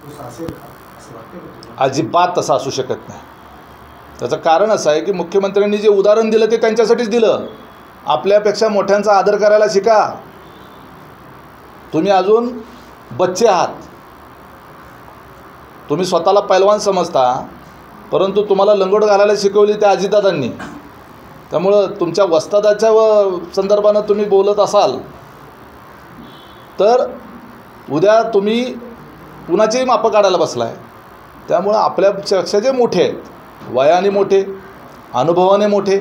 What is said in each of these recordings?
कापूस असेल का असं वाटतं का तुम्हाला? अजिबात तसं असू शकत नाही. त्याचं कारण असं आहे की मुख्यमंत्र्यांनी जे उदाहरण दिलं ते त्यांच्यासाठीच दिलं. आपल्यापेक्षा मोठ्यांचा आदर करायला शिका. तुम्ही अजून बच्चे आहात. तुम्ही स्वतःला पैलवान समजता, परंतु तुम्हाला लंगोट घालायला शिकवली त्या अजितदादांनी. त्यामुळं तुमच्या वस्तादाच्या संदर्भानं तुम्ही बोलत असाल तर उद्या तुम्ही कुणाचीही मापं काढायला बसलाय. त्यामुळं आपल्यापेक्षा जे मोठे आहेत, वयाने मोठे, अनुभवाने मोठे,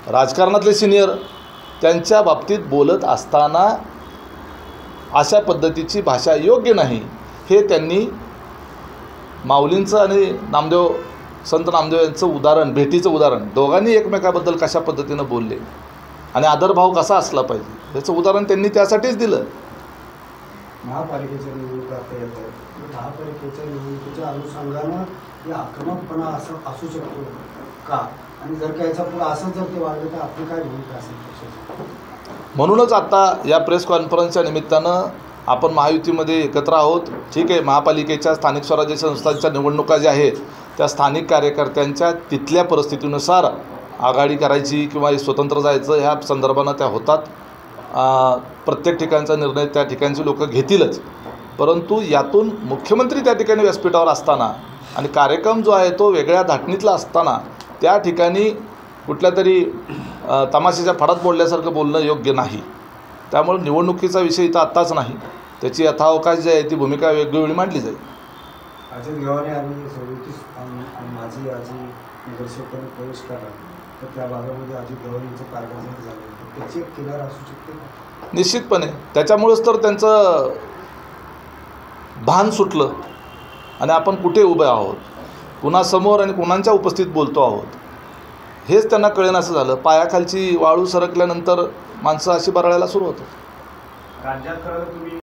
राजकारणातले सिनियर, त्यांच्या बाबतीत बोलत असताना अशा पद्धतीची भाषा योग्य नाही हे त्यांनी माऊलींचं आणि संत नामदेव यांचं उदाहरण, भेटीचं उदाहरण, दोघांनी एकमेकाबद्दल कशा पद्धतीनं बोलले आणि आदरभाव कसा असला पाहिजे याचं उदाहरण त्यांनी त्यासाठीच दिलं. महापालिकेच्या निवडणुका आता येत आहेत. महापालिकेच्या निवडणुकीच्या अनुषंगानं या आक्रमकपणा असं असू शकतो का? आणि जर का याचा पुढे असं जर ते वाढलं तर आपली काय भूमिका असेल पक्षाची? म्हणूनच आता या प्रेस कॉन्फरन्सच्या निमित्तानं आपण महायुतीमध्ये एकत्र आहोत. ठीक आहे, महापालिकेच्या स्थानिक स्वराज्य संस्थांच्या निवडणुका ज्या आहेत त्या स्थानिक कार्यकर्त्यांच्या तिथल्या परिस्थितीनुसार आघाडी करायची किंवा स्वतंत्र जायचं ह्या संदर्भानं त्या होतात. प्रत्येक ठिकाणचा निर्णय त्या ठिकाणची लोक घेतीलच. परंतु यातून मुख्यमंत्री त्या ठिकाणी व्यासपीठावर असताना आणि कार्यक्रम जो आहे तो वेगळ्या धाटणीतला असताना त्या ठिकाणी कुठल्या तरी तमाशाच्या फडात बोलल्यासारखं बोलणं योग्य नाही. त्यामुळे निवडणुकीचा विषय इथं आत्ताच नाही, त्याची यथावकाश जी आहे ती भूमिका वेगवेगळी मांडली जाईल. अजित गव्हाणे आणि 37 माजी नगरसेवकांनी प्रवेश करा तर त्या भागामध्ये अजित गव्हाणेंचं कार्यालय झालं तर त्याची एक किनार असू शकते का? निश्चितपणे त्याच्यामुळेच तर त्यांचं भान सुटलं आणि आपण कुठे उभे आहोत, कुणासमोर आणि कुणाच्या उपस्थित बोलतो आहोत हेच त्यांना कळेनासं झालं. पायाखालची वाळू सरकल्यानंतर माणसं अशी बरळायला सुरू होतात. राज्यात तुम्ही